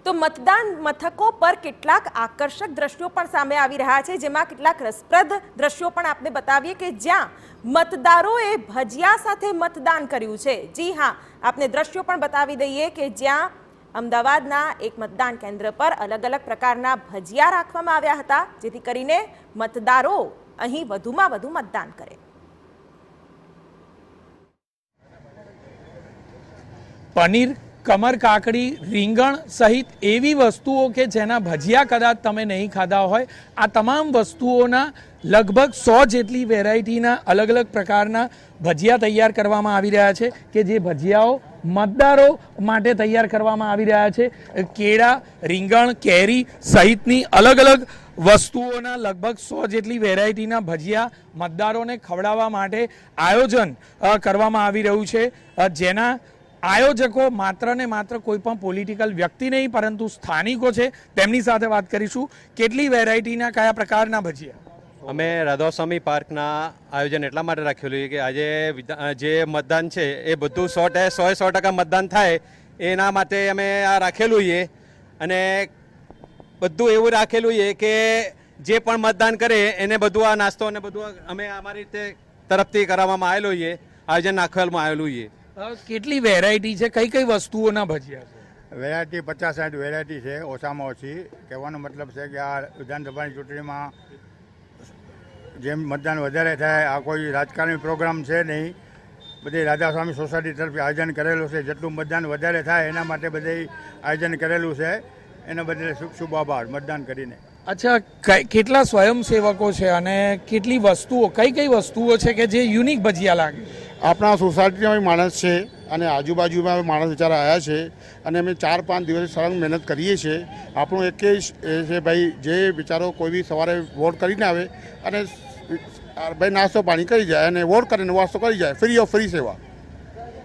તો મતદાન મથકો પર કેટલાક આકર્ષક દ્રશ્યો પણ સામે આવી રહ્યા છે, જેમાં કેટલાક રસપ્રદ દ્રશ્યો પણ આપને બતાવીએ કે જ્યાં મતદારોએ ભજીયા સાથે મતદાન કર્યું છે। જી હા, આપને દ્રશ્યો પણ બતાવી દઈએ કે જ્યાં અમદાવાદના એક મતદાન કેન્દ્ર પર અલગ અલગ પ્રકારના ભજીયા રાખવામાં આવ્યા હતા, જેથી કરીને મતદારો અહીં વધુમાં વધુ મતદાન કરે। પનીર, કમર કાકડી, રીંગણ સહિત એવી વસ્તુઓ કે જેના ભજીયા કદાચ તમે નહીં ખાધા હોય, આ તમામ વસ્તુઓના લગભગ 100 જેટલી વેરાયટીના અલગ અલગ પ્રકારના ભજીયા તૈયાર કરવામાં આવી રહ્યા છે કે જે ભજીયાઓ મતદારો માટે તૈયાર કરવામાં આવી રહ્યા છે। કેળા, રીંગણ, કેરી સહિતની અલગ અલગ વસ્તુઓના લગભગ 100 જેટલી વેરાયટીના ભજીયા મતદારોને ખવડાવવા માટે આયોજન કરવામાં આવી રહ્યું છે, જેના આયોજકો માત્ર ને માત્ર કોઈ પણ પોલિટિકલ વ્યક્તિ નહીં પરંતુ સ્થાનિકો છે। તેમની સાથે વાત કરીશું। કેટલી વેરાયટીના કયા પ્રકારના ભજીયા? અમે રાધાસ્વામી પાર્કના આયોજન એટલા માટે રાખેલું કે આજે જે મતદાન છે એ બધું 100% મતદાન થાય એના માટે અમે આ રાખેલું છે અને બધું એવું રાખેલું છે કે જે પણ મતદાન કરે એને બધું આ નાસ્તો અને બધું અમે અમારી રીતે તરફથી કરવામાં આવેલું છે, આયોજન નાખવામાં આવેલું છે। કેટલી વેરાયટી છે, કઈ કઈ વસ્તુઓના ભજીયા છે? વેરાયટી 50-60 વેરાયટી છે ઓછામાં ઓછી। કહેવાનો મતલબ છે કે આ વિધાનસભાની ચૂંટણીમાં જેમ મતદાન વધારે થાય, આ કોઈ રાજકારણી પ્રોગ્રામ છે નહીં, બધી રાધાસ્વામી સોસાયટી તરફથી આયોજન કરેલું છે। જેટલું મતદાન વધારે થાય એના માટે બધે આયોજન કરેલું છે, એના બદલે શુભ શુભ આભાર મતદાન કરીને। અચ્છા, કેટલા સ્વયંસેવકો છે અને કેટલી વસ્તુઓ, કઈ કઈ વસ્તુઓ છે કે જે યુનિક ભજીયા લાગે? આપણા સોસાયટીના માણસ છે અને આજુબાજુમાં માણસ બિચારા આવ્યા છે અને અમે 4-5 દિવસ સળંગ મહેનત કરીએ છીએ। આપણું એક એ છે ભાઈ, જે બિચારો કોઈ બી સવારે વોટ કરીને આવે અને ભાઈ નાસ્તો પાણી કરી જાય અને વોટ કરીને નાસ્તો કરી જાય, ફ્રી ઓફ ફ્રી સેવા।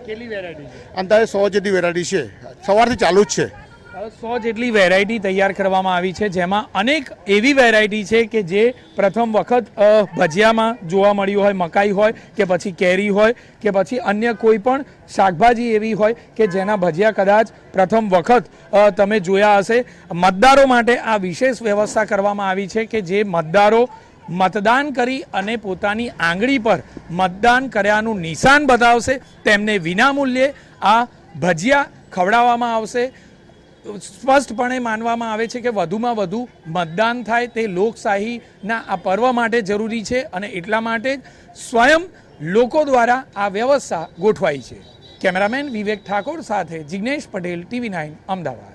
કેટલી વેરાયટી છે? અંદાજે 100 જેટલી વેરાયટી છે, સવારથી ચાલુ જ છે। 100 જેટલી વેરાયટી તૈયાર કરવામાં આવી છે, જેમાં અનેક એવી વેરાયટી છે કે જે પ્રથમ વખત ભજીયામાં જોવા મળ્યું હોય, મકાઈ હોય કે પછી કેરી હોય કે પછી અન્ય કોઈ પણ શાકભાજી એવી હોય કે જેના ભજીયા કદાચ પ્રથમ વખત તમે જોયા હશે। મતદારો માટે આ વિશેષ વ્યવસ્થા કરવામાં આવી છે કે જે મતદારો મતદાન કરી અને પોતાની આંગળી પર મતદાન કર્યાનું નિશાન બતાવશે, તેમને વિનામૂલ્યે આ ભજીયા ખવડાવવામાં આવશે। સ્પષ્ટપણે માનવામાં આવે છે કે વધુમાં વધુ મતદાન થાય તે લોકશાહીના આ પર્વ માટે જરૂરી છે અને એટલા માટે સ્વયં લોકો દ્વારા આ વ્યવસ્થા ગોઠવાઈ છે। કેમેરામેન વિવેક ઠાકોર સાથે જિગ્નેશ પટેલ, TV9 અમદાવાદ।